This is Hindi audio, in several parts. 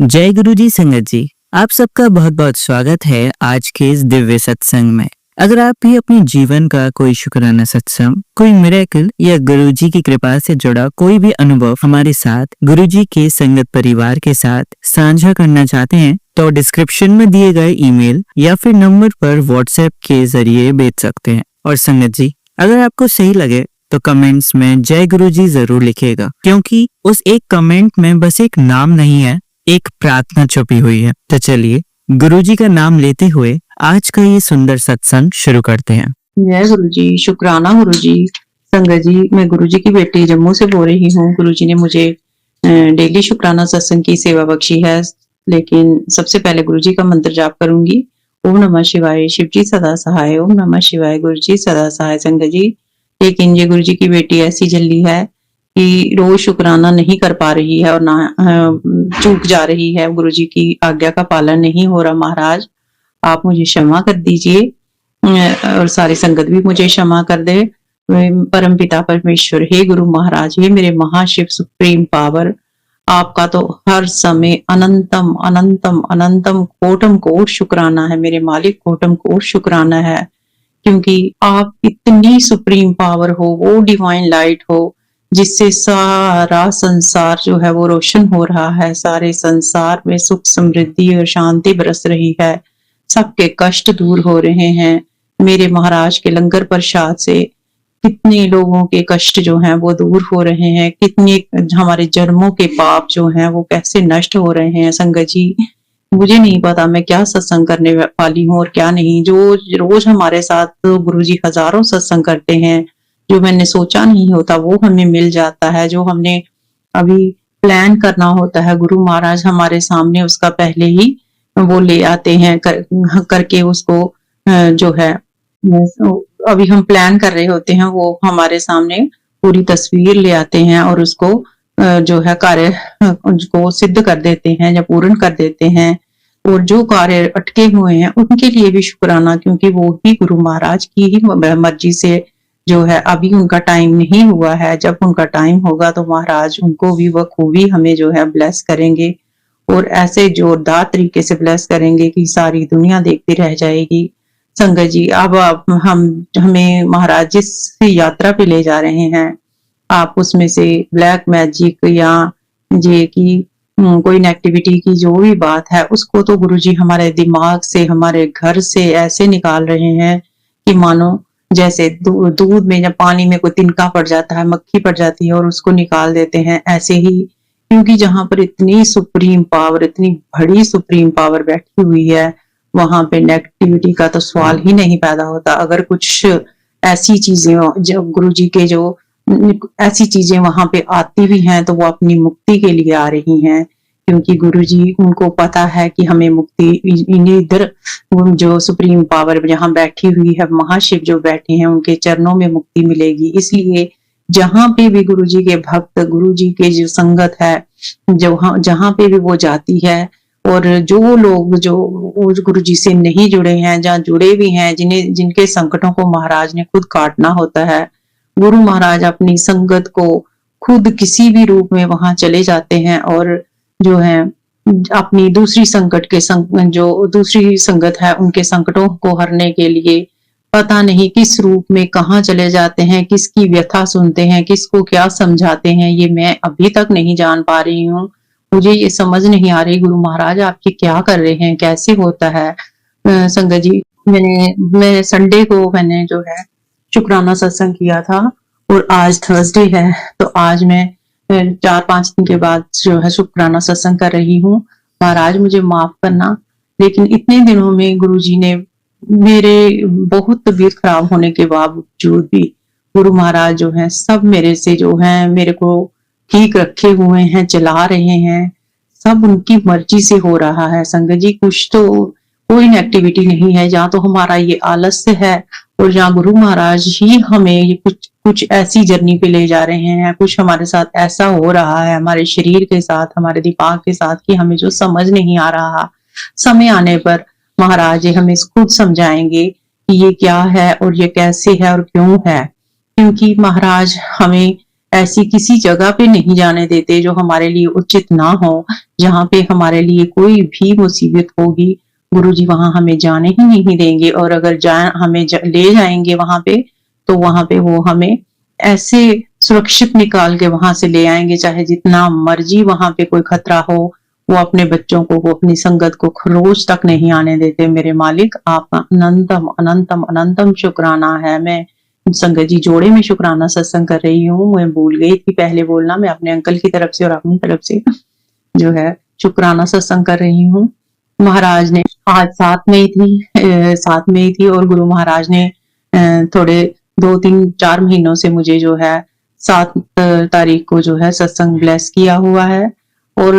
जय गुरु जी संगत जी, आप सबका बहुत बहुत स्वागत है आज के इस दिव्य सत्संग में। अगर आप भी अपने जीवन का कोई शुक्राना सत्संग, कोई मिरेकल या गुरु जी की कृपा से जुड़ा कोई भी अनुभव हमारे साथ गुरु जी के संगत परिवार के साथ साझा करना चाहते हैं तो डिस्क्रिप्शन में दिए गए ईमेल या फिर नंबर पर व्हाट्सएप के जरिए भेज सकते हैं। और संगत जी, अगर आपको सही लगे तो कमेंट्स में जय गुरु जी जरूर लिखिएगा, क्योंकि उस एक कमेंट में बस एक नाम नहीं है, एक प्रार्थना छुपी हुई है। तो चलिए गुरुजी का नाम लेते हुए आज का ये सुंदर सत्संग शुरू करते हैं। जय गुरु जी, शुक्राना गुरु जी। संगत जी, मैं गुरु जी की बेटी जम्मू से बोल रही हूँ। गुरु जी ने मुझे डेली शुक्राना सत्संग की सेवा बख्शी है, लेकिन सबसे पहले गुरु जी का मंत्र जाप करूंगी। ओम नमः शिवाय, शिव जी सदा सहाय। ओम नमः शिवाय, गुरु जी सदा सहाय। संगत जी, लेकिन ये गुरु जी की बेटी ऐसी जल्दी है कि रोज शुक्राना नहीं कर पा रही है और ना चूक जा रही है। गुरु जी की आज्ञा का पालन नहीं हो रहा। महाराज, आप मुझे क्षमा कर दीजिए और सारी संगत भी मुझे क्षमा कर दे। परम पिता परमेश्वर, हे गुरु महाराज, हे मेरे महाशिव सुप्रीम पावर, आपका तो हर समय अनंतम अनंतम अनंतम कोटम कोट शुक्राना है। मेरे मालिक, कोटम कोट शुक्राना है, क्योंकि आप इतनी सुप्रीम पावर हो, वो डिवाइन लाइट हो जिससे सारा संसार जो है वो रोशन हो रहा है। सारे संसार में सुख समृद्धि और शांति बरस रही है। सबके कष्ट दूर हो रहे हैं। मेरे महाराज के लंगर प्रसाद से कितने लोगों के कष्ट जो हैं वो दूर हो रहे हैं। कितने हमारे जन्मों के पाप जो हैं वो कैसे नष्ट हो रहे हैं। संगत जी, मुझे नहीं पता मैं क्या सत्संग करने वाली हूँ और क्या नहीं। जो रोज हमारे साथ तो गुरुजी हजारों सत्संग करते हैं, जो मैंने सोचा नहीं होता वो हमें मिल जाता है। जो हमने अभी प्लान करना होता है, गुरु महाराज हमारे सामने उसका पहले ही वो ले आते हैं करके उसको जो है अभी हम प्लान कर रहे होते हैं, वो हमारे सामने पूरी तस्वीर ले आते हैं और उसको जो है कार्य उनको सिद्ध कर देते हैं या पूर्ण कर देते हैं। और जो कार्य अटके हुए हैं उनके लिए भी शुक्राना, क्योंकि वो भी गुरु महाराज की ही मर्जी से जो है अभी उनका टाइम नहीं हुआ है। जब उनका टाइम होगा तो महाराज उनको भी बखूबी हमें जो है ब्लेस करेंगे और ऐसे जोरदार तरीके से ब्लेस करेंगे कि सारी दुनिया देखती रह जाएगी। संगत जी, अब आप हमें महाराज जिस यात्रा पे ले जा रहे हैं, आप उसमें से ब्लैक मैजिक या ये की कोई नेगेटिविटी की जो भी बात है उसको तो गुरुजी हमारे दिमाग से, हमारे घर से ऐसे निकाल रहे हैं कि मानो जैसे दूध में या पानी में कोई तिनका पड़ जाता है, मक्खी पड़ जाती है और उसको निकाल देते हैं, ऐसे ही। क्योंकि जहां पर इतनी सुप्रीम पावर, इतनी बड़ी सुप्रीम पावर बैठी हुई है, वहां पे नेगेटिविटी का तो सवाल ही नहीं पैदा होता। अगर कुछ ऐसी चीजें जो गुरुजी के जो ऐसी चीजें वहां पे आती भी हैं तो वो अपनी मुक्ति के लिए आ रही हैं, क्योंकि गुरुजी उनको पता है कि हमें मुक्ति इधर जो सुप्रीम पावर जहां बैठी हुई है, महाशिव जो बैठे हैं, उनके चरणों में मुक्ति मिलेगी। इसलिए जहां पे भी गुरुजी के भक्त, गुरुजी के जो संगत है, जो जहां पे भी वो जाती है, और जो लोग जो गुरुजी से नहीं जुड़े हैं, जहाँ जुड़े भी हैं, जिनके संकटों को महाराज ने खुद काटना होता है, गुरु महाराज अपनी संगत को खुद किसी भी रूप में वहां चले जाते हैं और जो है अपनी दूसरी जो दूसरी संगत है उनके संकटों को हरने के लिए पता नहीं किस रूप में कहाँ चले जाते हैं, किसकी व्यथा सुनते हैं, किसको क्या समझाते हैं, ये मैं अभी तक नहीं जान पा रही हूँ। मुझे ये समझ नहीं आ रही गुरु महाराज आपके क्या कर रहे हैं, कैसे होता है। संगत जी, मैं संडे को मैंने जो है शुक्राना सत्संग किया था और आज थर्सडे है, तो आज मैं 4-5 दिन के बाद जो है शुक्राना सत्संग कर रही हूँ। महाराज मुझे माफ करना, लेकिन इतने दिनों में गुरुजी ने मेरे बहुत तबीयत खराब होने के बावजूद भी गुरु महाराज जो है सब मेरे से जो है मेरे को ठीक रखे हुए हैं, चला रहे हैं। सब उनकी मर्जी से हो रहा है। संगत जी, कुछ तो कोई नेगेटिविटी नहीं है, जहाँ तो हमारा ये आलस्य है और जहाँ गुरु महाराज ही हमें ये कुछ ऐसी जर्नी पे ले जा रहे हैं, कुछ हमारे साथ ऐसा हो रहा है, हमारे शरीर के साथ, हमारे दिमाग के साथ, कि हमें जो समझ नहीं आ रहा। समय आने पर महाराज हमें खुद समझाएंगे कि ये क्या है और ये कैसे है और क्यों है। क्योंकि महाराज हमें ऐसी किसी जगह पे नहीं जाने देते जो हमारे लिए उचित ना हो, जहाँ पे हमारे लिए कोई भी मुसीबत होगी, गुरुजी वहां हमें जाने ही नहीं देंगे। और अगर हमें ले जाएंगे वहां पे, तो वहां पे वो हमें ऐसे सुरक्षित निकाल के वहां से ले आएंगे, चाहे जितना मर्जी वहां पे कोई खतरा हो। वो अपने बच्चों को, वो अपनी संगत को खरोच तक नहीं आने देते। मेरे मालिक, आपका अनंतम अनंतम अनंतम शुक्राना है। मैं संगत जी जोड़े में शुक्राना सत्संग कर रही हूँ। मैं भूल गई थी पहले बोलना। मैं अपने अंकल की तरफ से और अपनी तरफ से जो है शुक्राना सत्संग कर रही हूँ। महाराज ने आज 7 मई थी और गुरु महाराज ने थोड़े 2 3 4 महीनों से मुझे जो है 7 तारीख को जो है सत्संग ब्लेस किया हुआ है। और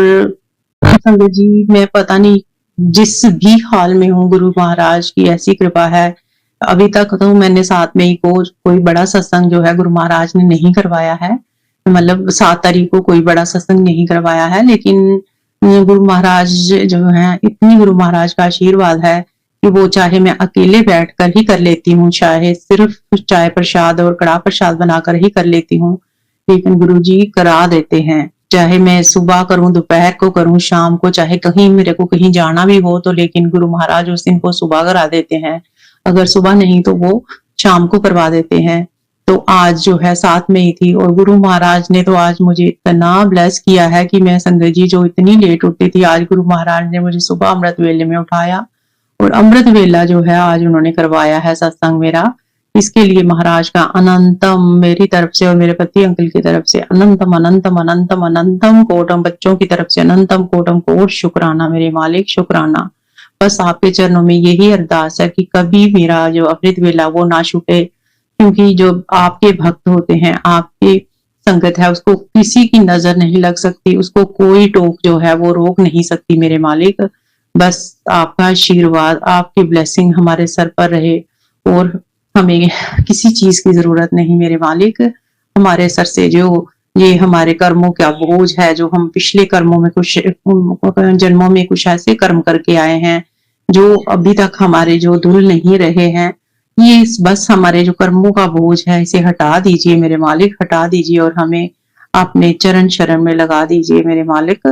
संगत जी, मैं पता नहीं जिस भी हाल में हूँ, गुरु महाराज की ऐसी कृपा है। अभी तक तो मैंने 7 मई को कोई बड़ा सत्संग जो है गुरु महाराज ने नहीं करवाया है। मतलब 7 तारीख को कोई बड़ा सत्संग नहीं करवाया है, लेकिन गुरु महाराज जो है, इतनी गुरु महाराज का आशीर्वाद है कि वो चाहे मैं अकेले बैठकर ही कर लेती हूँ, चाहे सिर्फ चाय प्रसाद और कड़ा प्रसाद बनाकर ही कर लेती हूँ, लेकिन गुरु जी करा देते हैं। चाहे मैं सुबह करूं, दोपहर को करूं, शाम को, चाहे कहीं मेरे को कहीं जाना भी हो तो, लेकिन गुरु महाराज उस दिन को सुबह करा देते हैं। अगर सुबह नहीं तो वो शाम को करवा देते हैं। तो आज जो है 7 मई थी और गुरु महाराज ने तो आज मुझे इतना ब्लेस किया है कि मैं संगत जी जो इतनी लेट उठती थी, आज गुरु महाराज ने मुझे सुबह अमृत वेले में उठाया और अमृत वेला जो है आज उन्होंने करवाया है सत्संग मेरा। इसके लिए महाराज का अनंतम, मेरी तरफ से और मेरे पति अंकल की तरफ से अनंतम अनंतम अनंतम अनंतम कोटम, बच्चों की तरफ से अनंतम कोटम कोट शुक्राना मेरे मालिक, शुक्राना। बस आपके चरणों में यही अरदास है कि कभी मेरा जो अमृत वेला वो ना छूटे, क्योंकि जो आपके भक्त होते हैं, आपके संगत है, उसको किसी की नजर नहीं लग सकती, उसको कोई टोक जो है वो रोक नहीं सकती मेरे मालिक। बस आपका आशीर्वाद, आपकी ब्लेसिंग हमारे सर पर रहे और हमें किसी चीज की जरूरत नहीं मेरे मालिक। हमारे सर से जो ये हमारे कर्मों का बोझ है, जो हम पिछले कर्मों में कुछ जन्मों में कुछ ऐसे कर्म करके आए हैं जो अभी तक हमारे जो धुल नहीं रहे हैं, ये बस हमारे जो कर्मों का बोझ है इसे हटा दीजिए मेरे मालिक, हटा दीजिए और हमें अपने चरण शरण में लगा दीजिए मेरे मालिक।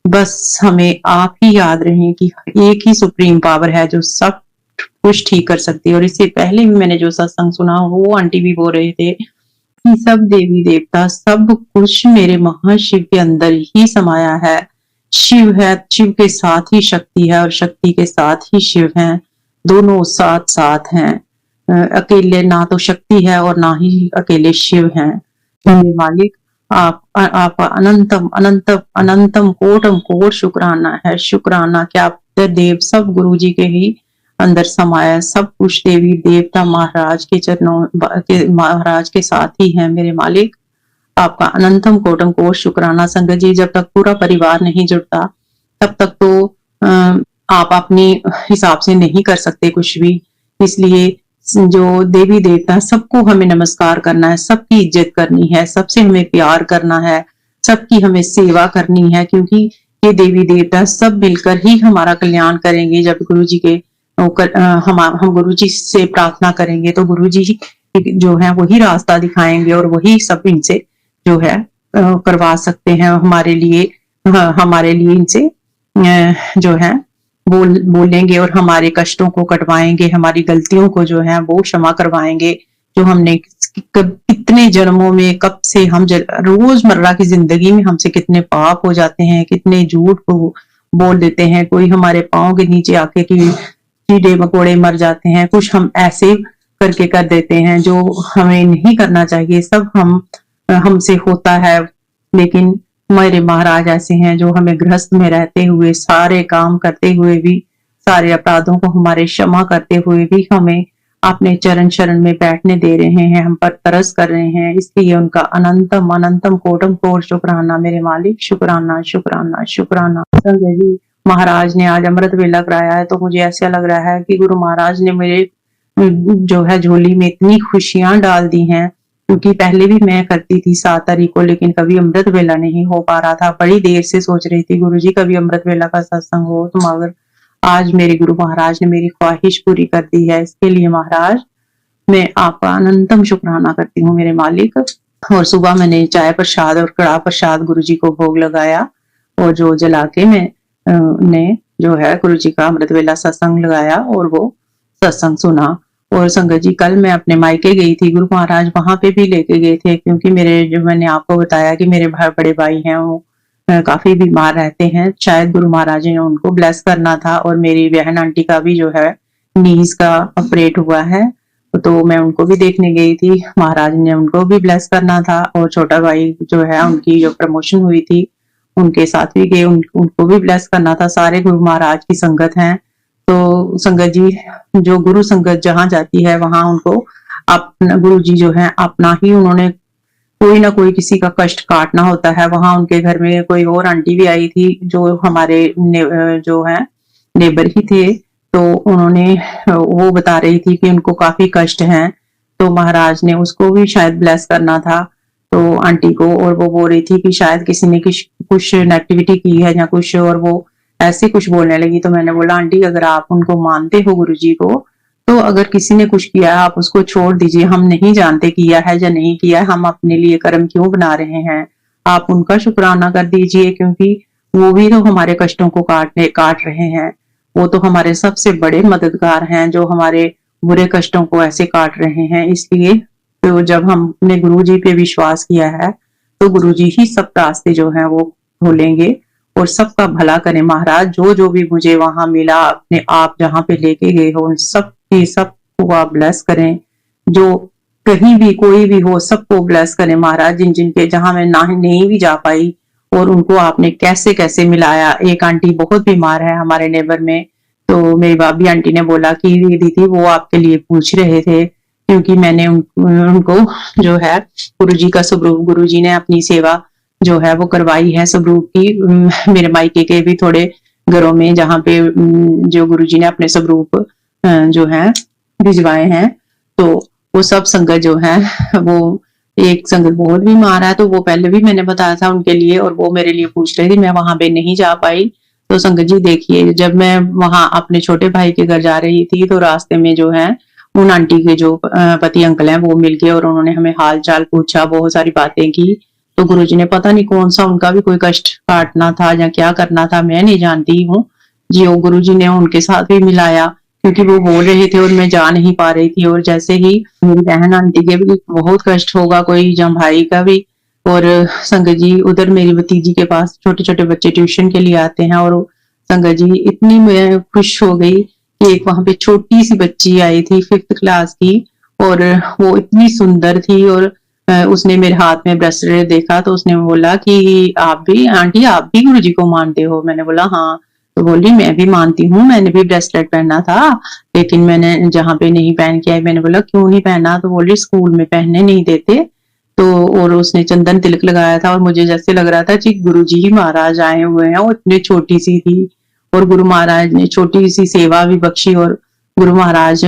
बस हमें आप ही याद रहें कि एक ही सुप्रीम पावर है जो सब कुछ ठीक कर सकती है। और इससे पहले भी मैंने जो सत्संग सुना, वो आंटी भी बोल रहे थे कि सब देवी देवता, सब कुछ मेरे महाशिव के अंदर ही समाया है। शिव है, शिव के साथ ही शक्ति है और शक्ति के साथ ही शिव है, दोनों साथ साथ हैं। अकेले ना तो शक्ति है और ना ही अकेले शिव हैं मेरे मालिक। आप अनंतम अनंतम अनंतम कोटम कोट शुक्राना है, शुक्राना क्या देव सब गुरु जी के ही अंदर समाया, सब कुछ देवी देवता महाराज के चरणों के, महाराज के साथ ही है मेरे मालिक। आपका अनंतम कोटम कोट शुक्राना। संगत जी, जब तक पूरा परिवार नहीं जुड़ता तब तक तो आप अपनी हिसाब से नहीं कर सकते कुछ भी। इसलिए जो देवी देवता, सबको हमें नमस्कार करना है, सबकी इज्जत करनी है, सबसे हमें प्यार करना है, सबकी हमें सेवा करनी है, क्योंकि ये देवी देवता सब मिलकर ही हमारा कल्याण करेंगे। जब गुरु जी के हम गुरु जी से प्रार्थना करेंगे तो गुरु जी जो है वही रास्ता दिखाएंगे और वही सब इनसे जो है करवा सकते हैं हमारे लिए। हमारे लिए इनसे जो है बोलेंगे और हमारे कष्टों को कटवाएंगे, हमारी गलतियों को जो है वो क्षमा करवाएंगे, जो हमने कितने जन्मों में, कब से हम रोजमर्रा की जिंदगी में हमसे कितने पाप हो जाते हैं, कितने झूठ को बोल देते हैं। कोई हमारे पाँव के नीचे आके कि कीड़े मकोड़े मर जाते हैं, कुछ हम ऐसे करके कर देते हैं जो हमें नहीं करना चाहिए। सब हमसे होता है, लेकिन मेरे महाराज ऐसे हैं जो हमें गृहस्थ में रहते हुए, सारे काम करते हुए भी, सारे अपराधों को हमारे क्षमा करते हुए भी हमें अपने चरण शरण में बैठने दे रहे हैं, हम पर तरस कर रहे हैं। इसलिए उनका अनंतम अनंतम कोटम कोट शुक्राना मेरे मालिक, शुक्राना शुक्राना शुक्राना। संजय जी, महाराज ने आज अमृत वेला कराया है तो मुझे ऐसा लग रहा है कि गुरु महाराज ने मेरे जो है झोली में इतनी खुशियां डाल दी हैं, क्योंकि पहले भी मैं करती थी 7 तारीख को, लेकिन कभी अमृत वेला नहीं हो पा रहा था। बड़ी देर से सोच रही थी गुरु जी कभी अमृत वेला का सत्संग हो, तो मगर आज मेरे गुरु महाराज ने मेरी ख्वाहिश पूरी कर दी है। इसके लिए महाराज मैं आपका अनंतम शुक्राना करती हूँ मेरे मालिक। और सुबह मैंने चाय प्रसाद और कड़ा प्रसाद गुरुजी को भोग लगाया और जो जला के मैं ने जो है गुरुजी का अमृत वेला सत्संग लगाया और वो सत्संग सुना। और संगत जी कल मैं अपने मायके गई थी, गुरु महाराज वहां पे भी लेके गए थे, क्योंकि मेरे जो मैंने आपको बताया कि मेरे बड़े भाई हैं वो काफी बीमार रहते हैं, शायद गुरु महाराज ने उनको ब्लेस करना था। और मेरी बहन आंटी का भी जो है नीज का ऑपरेट हुआ है, तो मैं उनको भी देखने गई थी, महाराज ने उनको भी ब्लेस करना था। और छोटा भाई जो है उनकी जो प्रमोशन हुई थी उनके साथ भी गए, उनको भी ब्लेस करना था। सारे गुरु महाराज की संगत है, तो संगत जी जो गुरु संगत जहां जाती है वहां उनको अपना गुरु जी जो है अपना ही उन्होंने कोई ना कोई किसी का कष्ट काटना होता है। वहां उनके घर में कोई और आंटी भी आई थी जो हमारे जो है नेबर ही थे, तो उन्होंने वो बता रही थी कि उनको काफी कष्ट है, तो महाराज ने उसको भी शायद ब्लेस करना था तो आंटी को। और वो बोल रही थी कि शायद किसी ने कुछ नेगेटिविटी की है या कुछ, और वो ऐसे कुछ बोलने लगी। तो मैंने बोला आंटी अगर आप उनको मानते हो गुरु जी को, तो अगर किसी ने कुछ किया है आप उसको छोड़ दीजिए, हम नहीं जानते किया है या नहीं किया है, हम अपने लिए कर्म क्यों बना रहे हैं, आप उनका शुक्राना कर दीजिए, क्योंकि वो भी तो हमारे कष्टों को काट रहे हैं, वो तो हमारे सबसे बड़े मददगार हैं जो हमारे बुरे कष्टों को ऐसे काट रहे हैं। इसलिए तो जब हमने गुरु जी पे विश्वास किया है तो गुरु जी ही सब रास्ते जो है वो खोलेंगे और सबका भला करें महाराज। जो जो भी मुझे वहां मिला अपने आप जहां पे लेके गए हो उन सबको आप ब्लेस करें, जो कहीं भी कोई भी हो सबको ब्लेस करें महाराज। जिन जिनके जहां मैं नहीं भी जा पाई और उनको आपने कैसे कैसे मिलाया। एक आंटी बहुत बीमार है हमारे नेबर में, तो मेरी भाभी आंटी ने बोला कि दीदी वो आपके लिए पूछ रहे थे, क्योंकि मैंने उनको जो है गुरुजी का स्वरूप, गुरुजी ने अपनी सेवा जो है वो करवाई है स्वरूप की। मेरे मायके के भी थोड़े घरों में जहाँ पे जो गुरुजी ने अपने स्वरूप जो है भिजवाए हैं, तो वो सब संगत जो है वो एक संगत बहुत बीमार है, तो वो पहले भी मैंने बताया था उनके लिए और वो मेरे लिए पूछ रही थी, मैं वहां पे नहीं जा पाई। तो संगत जी देखिए जब मैं वहां अपने छोटे भाई के घर जा रही थी तो रास्ते में जो है उन आंटी के जो पति अंकल हैं वो मिल गए और उन्होंने हमें हाल चाल पूछा, बहुत सारी बातें की। तो गुरुजी ने पता नहीं कौन सा उनका भी कोई कष्ट काटना था या क्या करना था, मैं नहीं जानती हूँ जी। वो गुरुजी ने उनके साथ भी मिलाया क्योंकि वो बोल रहे थे और मैं जा नहीं पा रही थी। और जैसे ही मेरी बहन आंटी के भी बहुत कष्ट होगा कोई या भाई का भी। और संगत जी उधर मेरी भतीजी के पास छोटे छोटे बच्चे ट्यूशन के लिए आते हैं, और संगत जी इतनी मैं खुश हो गई कि एक वहां पे छोटी सी बच्ची आई थी 5th क्लास की, और वो इतनी सुंदर थी। और उसने मेरे हाथ में ब्रेसलेट देखा तो उसने बोला कि आप भी आंटी आप भी गुरुजी को मानते हो? मैंने बोला हाँ। तो बोली मैं भी मानती हूँ, मैंने भी ब्रेसलेट पहना था लेकिन मैंने जहाँ पे नहीं पहन के आई। मैंने बोला क्यों नहीं पहना? तो बोली स्कूल में पहनने नहीं देते। तो और उसने चंदन तिलक लगाया था और मुझे जैसे लग रहा था कि गुरुजी ही महाराज आए हुए हैं। वो इतनी छोटी सी थी और गुरु महाराज ने छोटी सी सेवा भी बख्शी। और गुरु महाराज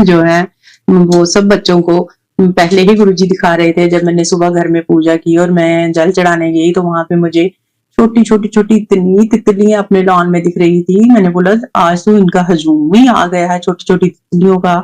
जो है वो सब बच्चों को पहले ही गुरुजी दिखा रहे थे। जब मैंने सुबह घर में पूजा की और मैं जल चढ़ाने गई तो वहां पे मुझे छोटी छोटी छोटी इतनी तितलियां अपने लॉन में दिख रही थी। मैंने बोला आज तो इनका हजूम ही आ गया है छोटी छोटी तितलियों का।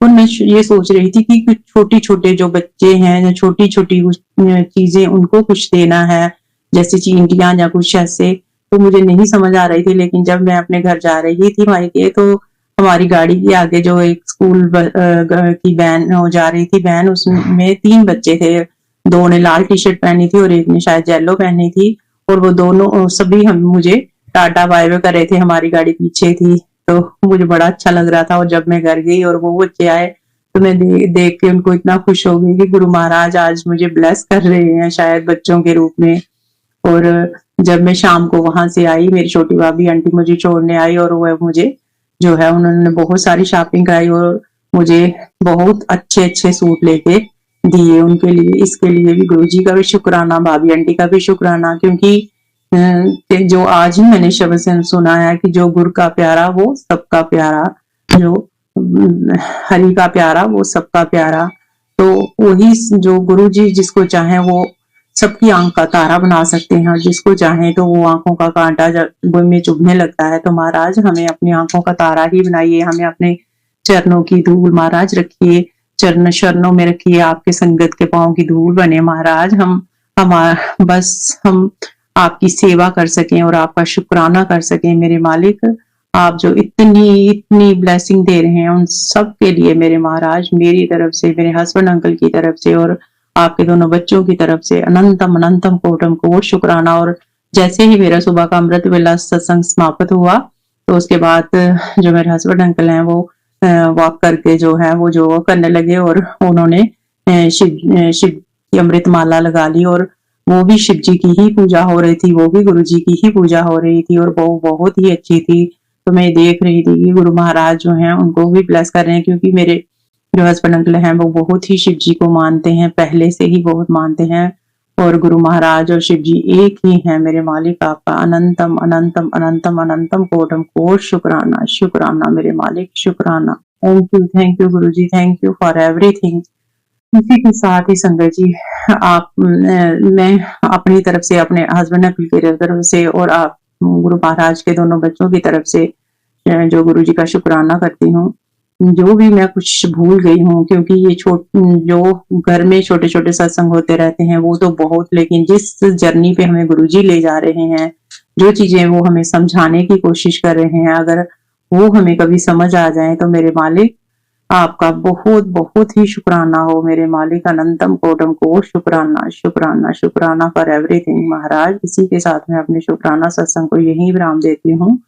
और मैं ये सोच रही थी कि कुछ छोटे छोटे जो बच्चे हैं, छोटी छोटी चीजें उनको कुछ देना है, जैसे चींटियां या कुछ ऐसे, तो मुझे नहीं समझ आ रही थी। लेकिन जब मैं अपने घर जा रही थी मायके तो हमारी गाड़ी के आगे जो एक स्कूल की वैन जा रही थी वैन, उसमें 3 बच्चे थे। 2 ने लाल टी शर्ट पहनी थी और एक ने शायद येलो पहनी थी, और वो दोनों सभी हम मुझे टाटा बाय बाय कर रहे थे। हमारी गाड़ी पीछे थी तो मुझे बड़ा अच्छा लग रहा था। और जब मैं घर गई और वो बच्चे आए तो मैं देख के उनको इतना खुश हो गई कि गुरु महाराज आज मुझे ब्लेस कर रहे हैं शायद बच्चों के रूप में। और जब मैं शाम को वहां से आई, मेरी छोटी भाभी आंटी मुझे छोड़ने आई और वो मुझे जो है उन्होंने बहुत सारी शॉपिंग कराई और मुझे बहुत अच्छे अच्छे सूट लेके दिए उनके लिए। इसके लिए भी गुरुजी का भी शुक्राना, भाभी आंटी का भी शुक्राना, क्योंकि जो आज ही मैंने शब्द से सुना है कि जो गुरु का प्यारा वो सबका प्यारा, जो हरि का प्यारा वो सबका प्यारा। तो वही जो गुरु जी जिसको चाहे वो सबकी आंख का तारा बना सकते हैं, और जिसको चाहे तो वो आंखों का कांटा जब में चुभने लगता है। तो महाराज हमें अपनी आंखों का तारा ही बनाइए, हमें अपने चरणों की धूल महाराज रखिए, चरण शरणों में रखिए, आपके संगत के पाँव की धूल बने महाराज। हम आपकी सेवा कर सकें और आपका शुक्राना कर सकें मेरे मालिक। आप जो इतनी ब्लेसिंग दे रहे हैं उन सब के लिए मेरे महाराज, मेरी तरफ से, मेरे हस्बैंड अंकल की तरफ से और आपके दोनों बच्चों की तरफ से अनंतम अनंतम कोटम कोट शुक्राना। और जैसे ही मेरा सुबह का अमृत वेला सत्संग समाप्त हुआ तो उसके बाद जो मेरे हस्बैंड अंकल हैं वो वॉक करके जो है वो जो करने लगे और उन्होंने शिव की अमृत माला लगा ली और वो भी शिव जी की ही पूजा हो रही थी, वो भी गुरु जी की ही पूजा हो रही थी और वो बहुत ही अच्छी थी। तो मैं देख रही थी कि गुरु महाराज जो हैं उनको भी ब्लेस कर रहे हैं, क्योंकि मेरे जो हस्बैंड अंकल हैं वो बहुत ही शिव जी को मानते हैं, पहले से ही बहुत मानते हैं। और गुरु महाराज और शिव जी एक ही हैं मेरे मालिक। आपका अनंतम अनंतम अनंतम अनंतम कोटम कोट शुक्राना शुक्राना मेरे मालिक, शुक्राना। Thank you Guru ji, thank you for everything. इसी के साथ ही संगत जी, मैं अपनी तरफ से, अपने हस्बैंड अंकल की तरफ से और आप गुरु महाराज के दोनों बच्चों की तरफ से जो गुरु जी का शुक्राना करती हूँ। जो भी मैं कुछ भूल गई हूँ, क्योंकि ये जो घर में छोटे छोटे सत्संग होते रहते हैं वो तो बहुत, लेकिन जिस जर्नी पे हमें गुरु जी ले जा रहे हैं, जो चीजें वो हमें समझाने की कोशिश कर रहे हैं, अगर वो हमें कभी समझ आ जाए तो मेरे मालिक आपका बहुत बहुत ही शुक्राना हो मेरे मालिक। अनंतम कोटम को शुक्राना शुक्राना शुक्राना फॉर एवरीथिंग महाराज। इसी के साथ में अपने शुक्राना सत्संग को यही विराम देती हूँ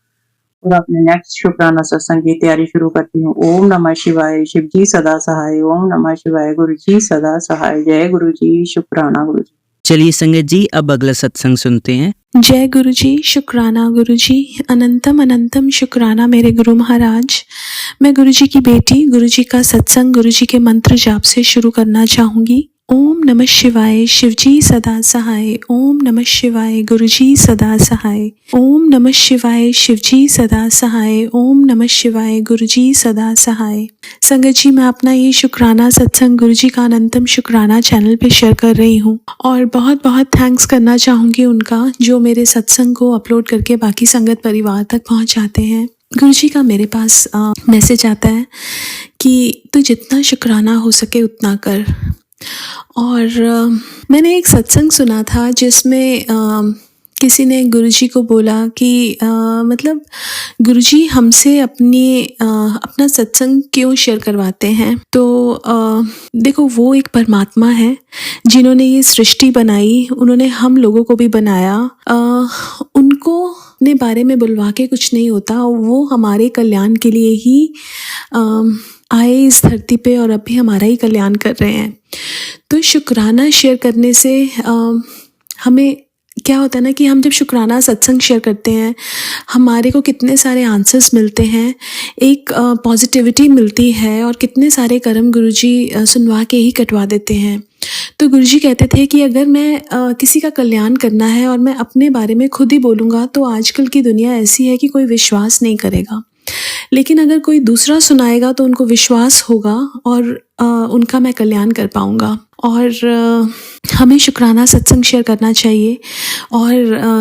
और अपने नेक्स्ट शुक्राना सत्संग की तैयारी शुरू करती हूँ। ओम नमः शिवाय, शिव जी सदा सहाय। ओम नमः शिवाय, गुरु जी सदा सहाय। जय गुरु जी, शुक्राना गुरु जी। चलिए संगत जी, अब अगला सत्संग सुनते हैं। जय गुरु जी, शुक्राना गुरु जी, अनंतम अनंतम शुक्राना मेरे गुरु महाराज। मैं गुरु जी की बेटी, गुरु जी का सत्संग गुरु जी के मंत्र जाप से शुरू करना चाहूंगी। ओम नमः शिवाय, शिव जी सदा सहाय। ओम नमः शिवाय, गुरु जी सदा सहाय। ओम नमः शिवाय, शिव जी सदा सहाय। ओम नमः शिवाय, गुरु जी सदा सहाय। संगत जी, मैं अपना ये शुक्राना सत्संग गुरु जी का अनंतम शुक्राना चैनल पे शेयर कर रही हूँ और बहुत बहुत थैंक्स करना चाहूँगी उनका, जो मेरे सत्संग को अपलोड करके बाकी संगत परिवार तक पहुँचाते हैं। गुरु जी का मेरे पास मैसेज आता है कि तू जितना शुक्राना हो सके उतना कर। और मैंने एक सत्संग सुना था जिसमें किसी ने गुरुजी को बोला कि मतलब गुरुजी हमसे अपना सत्संग क्यों शेयर करवाते हैं। तो देखो, वो एक परमात्मा है जिन्होंने ये सृष्टि बनाई, उन्होंने हम लोगों को भी बनाया। उनको अपने बारे में बुलवा के कुछ नहीं होता, वो हमारे कल्याण के लिए ही आए इस धरती पे और अभी हमारा ही कल्याण कर रहे हैं। तो शुक्राना शेयर करने से हमें क्या होता है ना कि हम जब शुक्राना सत्संग शेयर करते हैं, हमारे को कितने सारे आंसर्स मिलते हैं, एक पॉजिटिविटी मिलती है और कितने सारे कर्म गुरुजी सुनवा के ही कटवा देते हैं। तो गुरुजी कहते थे कि अगर मैं किसी का कल्याण करना है और मैं अपने बारे में खुद ही बोलूँगा तो आजकल की दुनिया ऐसी है कि कोई विश्वास नहीं करेगा, लेकिन अगर कोई दूसरा सुनाएगा तो उनको विश्वास होगा और उनका मैं कल्याण कर पाऊँगा। और हमें शुक्राना सत्संग शेयर करना चाहिए। और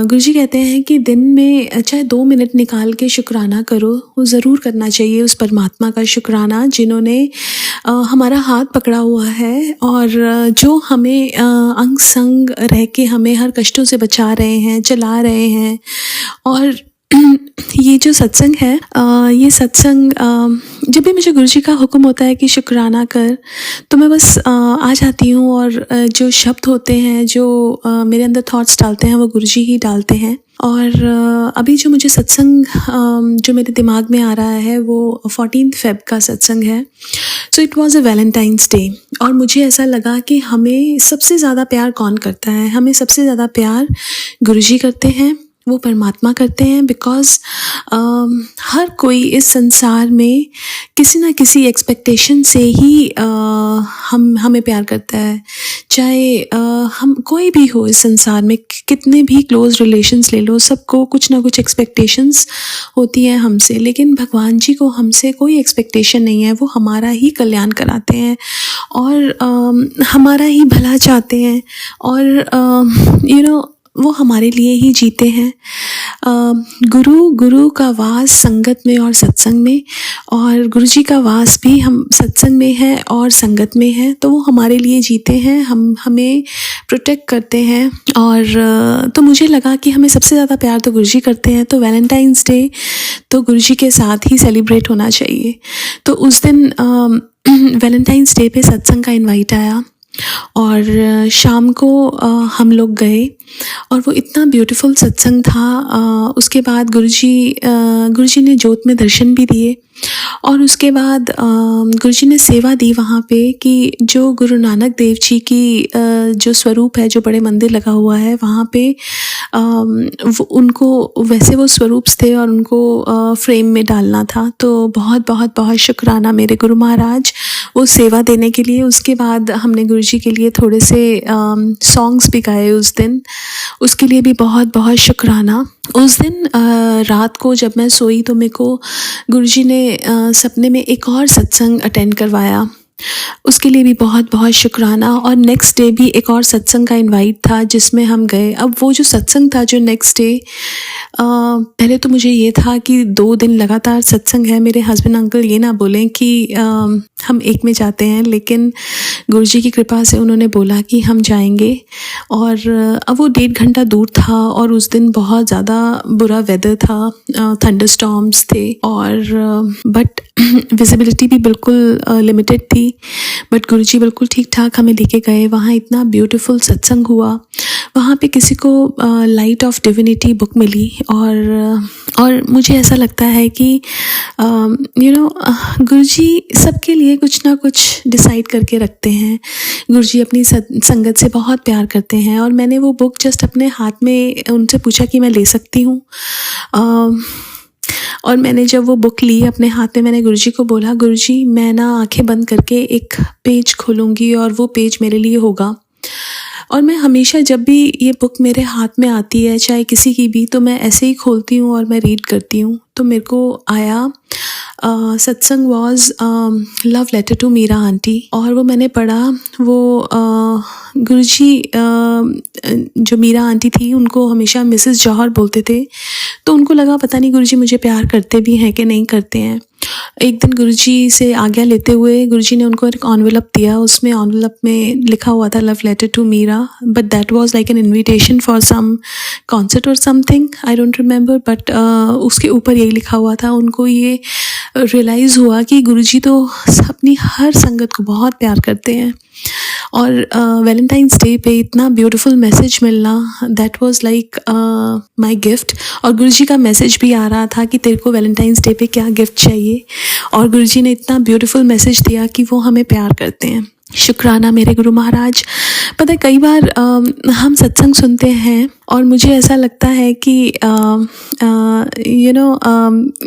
गुरुजी कहते हैं कि दिन में चाहे 2 मिनट निकाल के शुक्राना करो, वो ज़रूर करना चाहिए उस परमात्मा का शुक्राना जिन्होंने हमारा हाथ पकड़ा हुआ है और जो हमें अंग संग रह के हमें हर कष्टों से बचा रहे हैं, चला रहे हैं। और ये जो सत्संग है, ये सत्संग जब भी मुझे गुरुजी का हुक्म होता है कि शुक्राना कर, तो मैं बस आ जाती हूँ और जो शब्द होते हैं, जो मेरे अंदर थॉट्स डालते हैं, वो गुरुजी ही डालते हैं। और अभी जो मुझे सत्संग जो मेरे दिमाग में आ रहा है वो 14 फेब का सत्संग है। So it was a Valentine's day और मुझे ऐसा लगा कि हमें सबसे ज़्यादा प्यार कौन करता है? हमें सबसे ज़्यादा प्यार गुरुजी करते हैं, वो परमात्मा करते हैं। बिकॉज़ हर कोई इस संसार में किसी ना किसी एक्सपेक्टेशन से ही हमें प्यार करता है। चाहे हम कोई भी हो इस संसार में, कितने भी क्लोज रिलेशंस ले लो, सबको कुछ ना कुछ एक्सपेक्टेशंस होती है हमसे। लेकिन भगवान जी को हमसे कोई एक्सपेक्टेशन नहीं है, वो हमारा ही कल्याण कराते हैं और हमारा ही भला चाहते हैं। और वो हमारे लिए ही जीते हैं। गुरु का वास संगत में और सत्संग में, और गुरु जी का वास भी हम सत्संग में है और संगत में है। तो वो हमारे लिए जीते हैं, हमें प्रोटेक्ट करते हैं। और तो मुझे लगा कि हमें सबसे ज़्यादा प्यार तो गुरु जी करते हैं, तो वैलेंटाइंस डे तो गुरु जी के साथ ही सेलिब्रेट होना चाहिए। तो उस दिन वैलेंटाइंस डे पे सत्संग का इनवाइट आया और शाम को हम लोग गए और वो इतना ब्यूटीफुल सत्संग था। उसके बाद गुरुजी ने जोत में दर्शन भी दिए और उसके बाद गुरुजी ने सेवा दी वहाँ पे कि जो गुरु नानक देव जी की जो स्वरूप है, जो बड़े मंदिर लगा हुआ है वहाँ पे उनको वैसे वो स्वरूप्स थे और उनको फ्रेम में डालना था। तो बहुत बहुत बहुत शुक्राना मेरे गुरु महाराज वो सेवा देने के लिए। उसके बाद हमने गुरुजी के लिए थोड़े से सॉन्ग्स भी गाए उस दिन, उसके लिए भी बहुत बहुत शुक्राना। उस दिन रात को जब मैं सोई तो मेरे को गुरुजी ने सपने में एक और सत्संग अटेंड करवाया, उसके लिए भी बहुत बहुत शुक्राना। और नेक्स्ट डे भी एक और सत्संग का इनवाइट था जिसमें हम गए। अब वो जो सत्संग था जो नेक्स्ट डे, पहले तो मुझे ये था कि 2 दिन लगातार सत्संग है, मेरे हस्बैंड अंकल ये ना बोलें कि हम एक में जाते हैं, लेकिन गुरुजी की कृपा से उन्होंने बोला कि हम जाएंगे। और अब वो 1.5 घंटा दूर था और उस दिन बहुत ज़्यादा बुरा वेदर था, थंडरस्टॉर्म्स थे और बट विजिबिलिटी भी बिल्कुल लिमिटेड थी। बट गुरुजी बिल्कुल ठीक ठाक हमें लेके गए। वहाँ इतना ब्यूटीफुल सत्संग हुआ। वहाँ पे किसी को लाइट ऑफ डिविनिटी बुक मिली और मुझे ऐसा लगता है कि गुरुजी सबके लिए कुछ ना कुछ डिसाइड करके रखते हैं। गुरुजी अपनी संगत से बहुत प्यार करते हैं और मैंने वो बुक जस्ट अपने हाथ में उनसे पूछा कि मैं ले सकती हूँ। और मैंने जब वो बुक ली अपने हाथ में, मैंने गुरुजी को बोला, गुरुजी मैं ना आंखें बंद करके एक पेज खोलूँगी और वो पेज मेरे लिए होगा। और मैं हमेशा जब भी ये बुक मेरे हाथ में आती है, चाहे किसी की भी, तो मैं ऐसे ही खोलती हूँ और मैं रीड करती हूँ। तो मेरे को आया सत्संग was love letter to Meera aunty, और वो मैंने पढ़ा। वो गुरुजी जो मीरा आंटी थी उनको हमेशा मिसेस जौहर बोलते थे, तो उनको लगा पता नहीं गुरुजी मुझे प्यार करते भी हैं कि नहीं करते हैं। एक दिन गुरुजी से आज्ञा लेते हुए गुरुजी ने उनको एक एनवेलप दिया, उसमें एनवेलप में लिखा हुआ था love letter to Meera, but that was like an invitation for some concert और something, I don't remember, but उसके ऊपर यही लिखा हुआ था। उनको ये रियलाइज़ हुआ कि गुरुजी तो अपनी हर संगत को बहुत प्यार करते हैं और वैलेंटाइंस डे पे इतना ब्यूटीफुल मैसेज मिलना, that was like my gift. और गुरुजी का मैसेज भी आ रहा था कि तेरे को वैलेंटाइंस डे पे क्या गिफ्ट चाहिए, और गुरुजी ने इतना ब्यूटीफुल मैसेज दिया कि वो हमें प्यार करते हैं। शुक्राना मेरे गुरु महाराज। पता है कई बार हम सत्संग सुनते हैं और मुझे ऐसा लगता है कि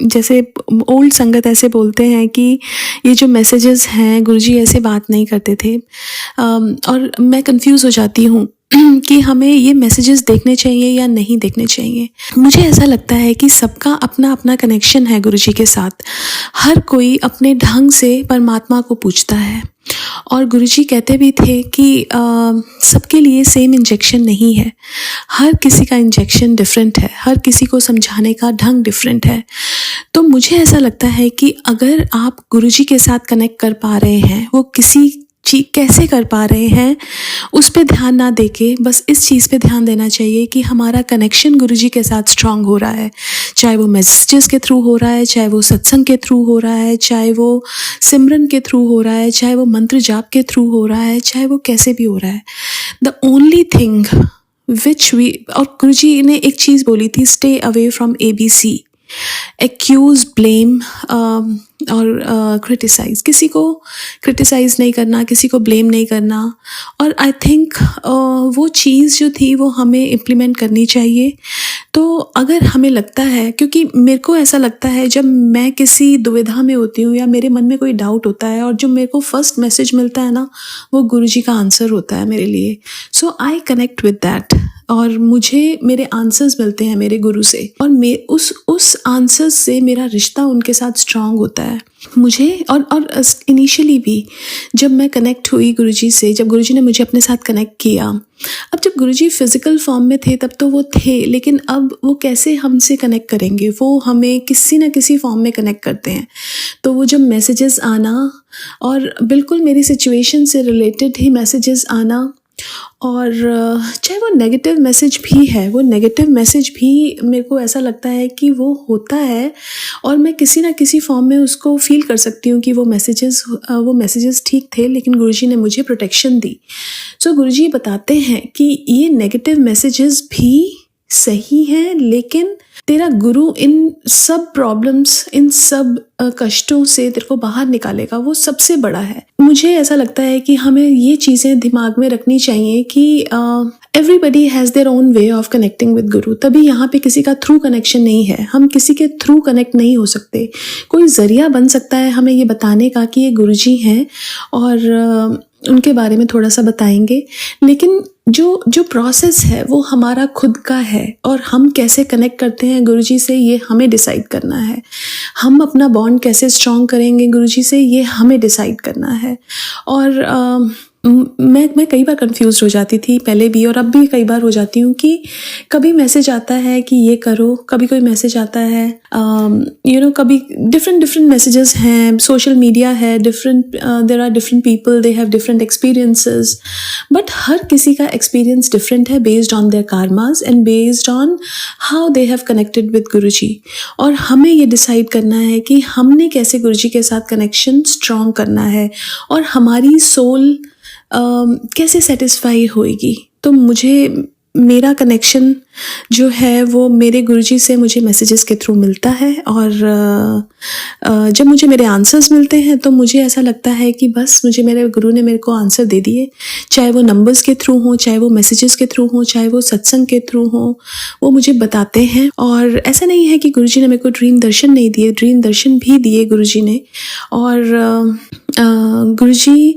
जैसे ओल्ड संगत ऐसे बोलते हैं कि ये जो मैसेजेस हैं गुरुजी ऐसे बात नहीं करते थे, और मैं कंफ्यूज हो जाती हूँ कि हमें ये मैसेजेस देखने चाहिए या नहीं देखने चाहिए। मुझे ऐसा लगता है कि सबका अपना अपना कनेक्शन है गुरुजी के साथ। हर कोई अपने ढंग से परमात्मा को पूछता है, और गुरुजी कहते भी थे कि सबके लिए सेम इंजेक्शन नहीं है, हर किसी का इंजेक्शन डिफरेंट है, हर किसी को समझाने का ढंग डिफरेंट है। तो मुझे ऐसा लगता है कि अगर आप गुरुजी के साथ कनेक्ट कर पा रहे हैं, वो किसी चीज कैसे कर पा रहे हैं उस पे ध्यान ना देके बस इस चीज़ पे ध्यान देना चाहिए कि हमारा कनेक्शन गुरुजी के साथ स्ट्रांग हो रहा है, चाहे वो मैसेजेस के थ्रू हो रहा है, चाहे वो सत्संग के थ्रू हो रहा है, चाहे वो सिमरन के थ्रू हो रहा है, चाहे वो मंत्र जाप के थ्रू हो रहा है, चाहे वो कैसे भी हो रहा है। The only thing which we, और गुरुजी ने एक चीज़ बोली थी, stay away from ABC, accuse, blame और क्रिटिसाइज। किसी को क्रिटिसाइज नहीं करना, किसी को ब्लेम नहीं करना। और आई थिंक वो चीज़ जो थी वो हमें इम्प्लीमेंट करनी चाहिए। तो अगर हमें लगता है, क्योंकि मेरे को ऐसा लगता है जब मैं किसी दुविधा में होती हूँ या मेरे मन में कोई डाउट होता है और जो मेरे को फर्स्ट मैसेज मिलता है ना, वो गुरुजी का आंसर होता है मेरे लिए। सो आई कनेक्ट विद दैट। और मुझे मेरे आंसर्स मिलते हैं मेरे गुरु से, और मैं उस आंसर्स से मेरा रिश्ता उनके साथ स्ट्रांग होता है मुझे। और इनिशियली भी जब मैं कनेक्ट हुई गुरुजी से, जब गुरुजी ने मुझे अपने साथ कनेक्ट किया, अब जब गुरुजी फिजिकल फॉर्म में थे तब तो वो थे, लेकिन अब वो कैसे हमसे कनेक्ट करेंगे, वो हमें किसी न किसी फॉर्म में कनेक्ट करते हैं। तो वो जब मैसेजेस आना, और बिल्कुल मेरी सिचुएशन से रिलेटेड ही मैसेजेस आना, और चाहे वो नेगेटिव मैसेज भी है, वो नेगेटिव मैसेज भी मेरे को ऐसा लगता है कि वो होता है, और मैं किसी ना किसी फॉर्म में उसको फील कर सकती हूँ कि वो मैसेजेस ठीक थे, लेकिन गुरुजी ने मुझे प्रोटेक्शन दी। सो गुरुजी बताते हैं कि ये नेगेटिव मैसेजेस भी सही हैं, लेकिन तेरा गुरु इन सब प्रॉब्लम्स, इन सब कष्टों से तेरे को बाहर निकालेगा, वो सबसे बड़ा है। मुझे ऐसा लगता है कि हमें ये चीज़ें दिमाग में रखनी चाहिए कि everybody has their own way of connecting with गुरु। तभी यहाँ पे किसी का थ्रू कनेक्शन नहीं है, हम किसी के थ्रू कनेक्ट नहीं हो सकते। कोई ज़रिया बन सकता है हमें ये बताने का कि ये गुरुजी हैं, और उनके बारे में थोड़ा सा बताएंगे, लेकिन जो प्रोसेस है वो हमारा खुद का है, और हम कैसे कनेक्ट करते हैं गुरुजी से ये हमें डिसाइड करना है। हम अपना बॉन्ड कैसे स्ट्रॉन्ग करेंगे गुरुजी से ये हमें डिसाइड करना है। और मैं कई बार कंफ्यूज हो जाती थी पहले भी, और अब भी कई बार हो जाती हूँ कि कभी मैसेज आता है कि ये करो, कभी कोई मैसेज आता है कभी डिफरेंट मैसेजेस हैं, सोशल मीडिया है, there are different people, they have different experiences, but हर किसी का एक्सपीरियंस डिफरेंट है, based on their karmas and based on how they have connected with Guruji. और हमें ये डिसाइड करना है कि हमने कैसे गुरुजी के साथ कनेक्शन स्ट्रॉन्ग करना है, और हमारी सोल कैसे सेटिस्फाई होएगी। तो मेरा कनेक्शन जो है वो मेरे गुरुजी से मुझे मैसेजेस के थ्रू मिलता है, और जब मुझे मेरे आंसर्स मिलते हैं तो मुझे ऐसा लगता है कि बस मेरे गुरु ने मेरे को आंसर दे दिए, चाहे वो नंबर्स के थ्रू हो, चाहे वो मैसेजेस के थ्रू हो, चाहे वो सत्संग के थ्रू हो, वो मुझे बताते हैं। और ऐसा नहीं है कि गुरुजी ने मेरे को ड्रीम दर्शन नहीं दिए, ड्रीम दर्शन भी दिए गुरुजी ने। और गुरुजी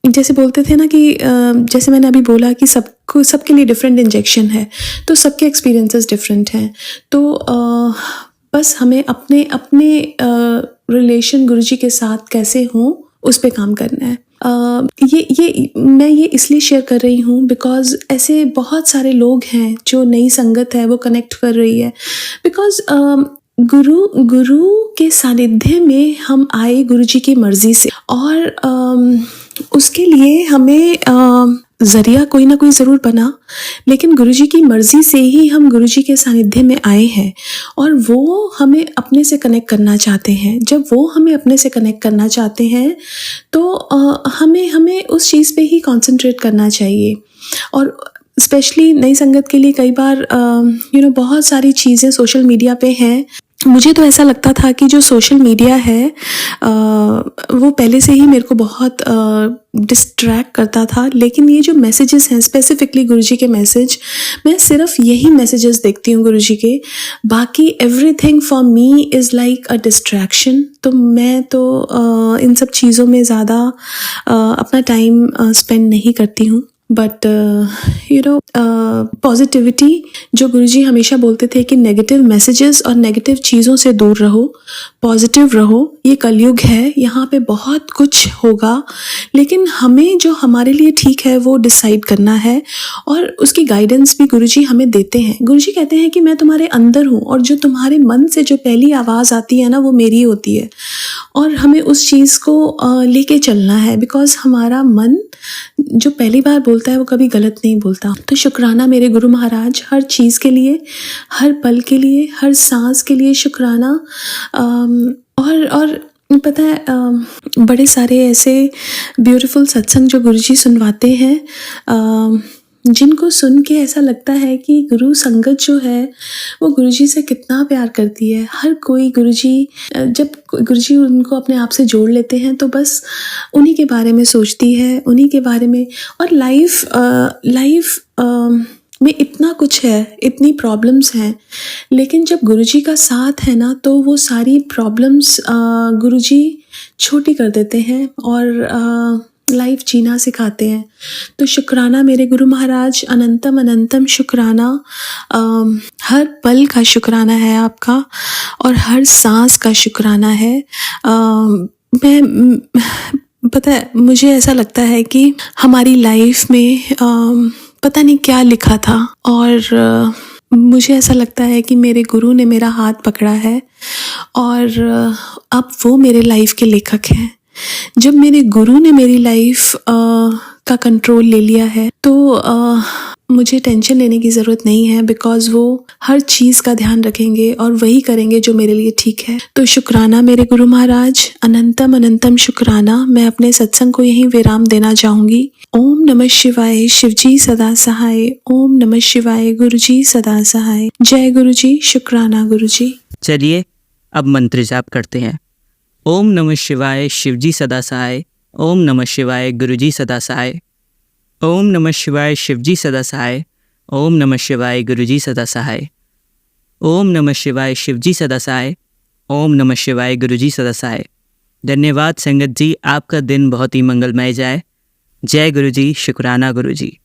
जैसे बोलते थे ना कि जैसे मैंने अभी बोला कि सबके लिए डिफरेंट इंजेक्शन है, तो सबके एक्सपीरियंसेस डिफरेंट हैं। तो बस हमें अपने रिलेशन गुरुजी के साथ कैसे हों उस पे काम करना है। मैं ये इसलिए शेयर कर रही हूँ बिकॉज ऐसे बहुत सारे लोग हैं जो नई संगत है वो कनेक्ट कर रही है, बिकॉज गुरु के सानिध्य में हम आए गुरुजी की मर्जी से, और उसके लिए हमें ज़रिया कोई ना कोई ज़रूर बना, लेकिन गुरुजी की मर्ज़ी से ही हम गुरुजी के सानिध्य में आए हैं, और वो हमें अपने से कनेक्ट करना चाहते हैं। जब वो हमें अपने से कनेक्ट करना चाहते हैं तो हमें उस चीज़ पे ही कंसंट्रेट करना चाहिए। और स्पेशली नई संगत के लिए कई बार बहुत सारी चीज़ें सोशल मीडिया पे हैं। मुझे तो ऐसा लगता था कि जो सोशल मीडिया है वो पहले से ही मेरे को बहुत डिस्ट्रैक्ट करता था, लेकिन ये जो मैसेजेस हैं, स्पेसिफिकली गुरुजी के मैसेज, मैं सिर्फ यही मैसेजेस देखती हूँ गुरुजी के, बाकी everything for me is like a distraction. तो मैं तो इन सब चीज़ों में ज़्यादा अपना टाइम स्पेंड नहीं करती हूँ। बट पॉजिटिविटी, जो गुरुजी हमेशा बोलते थे कि नेगेटिव मैसेजेस और नेगेटिव चीज़ों से दूर रहो, पॉजिटिव रहो। ये कलयुग है, यहाँ पे बहुत कुछ होगा, लेकिन हमें जो हमारे लिए ठीक है वो डिसाइड करना है, और उसकी गाइडेंस भी गुरुजी हमें देते हैं। गुरुजी कहते हैं कि मैं तुम्हारे अंदर हूँ, और जो तुम्हारे मन से जो पहली आवाज़ आती है ना वो मेरी होती है, और हमें उस चीज़ को लेके चलना है, बिकॉज हमारा मन जो पहली बार बोलता है वो कभी गलत नहीं बोलता। तो शुक्राना मेरे गुरु महाराज, हर चीज़ के लिए, हर पल के लिए, हर सांस के लिए शुक्राना। और पता है बड़े सारे ऐसे ब्यूटीफुल सत्संग जो गुरुजी सुनवाते हैं, जिनको सुन के ऐसा लगता है कि गुरु संगत जो है वो गुरुजी से कितना प्यार करती है। हर कोई गुरुजी, जब गुरुजी उनको अपने आप से जोड़ लेते हैं तो बस उन्हीं के बारे में सोचती है, उन्हीं के बारे में। और लाइफ में इतना कुछ है, इतनी प्रॉब्लम्स हैं, लेकिन जब गुरुजी का साथ है ना तो वो सारी प्रॉब्लम्स गुरुजी छोटी कर देते हैं, और लाइफ जीना सिखाते हैं। तो शुक्राना मेरे गुरु महाराज, अनंतम अनंतम शुक्राना। हर पल का शुक्राना है आपका और हर सांस का शुक्राना है। मैं पता है, मुझे ऐसा लगता है कि हमारी लाइफ में पता नहीं क्या लिखा था और मुझे ऐसा लगता है कि मेरे गुरु ने मेरा हाथ पकड़ा है और अब वो मेरे लाइफ के लेखक हैं। जब मेरे गुरु ने मेरी लाइफ का कंट्रोल ले लिया है तो मुझे टेंशन लेने की ज़रूरत नहीं है, बिकॉज़ वो हर चीज़ का ध्यान रखेंगे और वही करेंगे जो मेरे लिए ठीक है। तो शुक्राना मेरे गुरु महाराज, अनंतम अनंतम शुक्राना। मैं अपने सत्संग को यहीं विराम देना चाहूँगी। ओम नमः शिवाय, शिवजी सदा सहाय। ओम नमः शिवाय, गुरुजी सदा सहाय। जय गुरुजी, शुक्राना गुरुजी। चलिए अब मंत्र जाप करते हैं। ओम नमः शिवाय, शिवजी सदा सहाय। ओम नमः शिवाय, गुरुजी सदा सहाय। ओम नमः शिवाय, शिवजी सदा सहाय। ओम नमः शिवाय, गुरुजी सदा सहाय। ओम नमः शिवाय, शिवजी सदा सहाय। ओम नमः शिवाय, गुरुजी सदा सहाय। धन्यवाद संगत जी, आपका दिन बहुत ही मंगलमय जाए। जय गुरुजी, शुक्राना गुरुजी।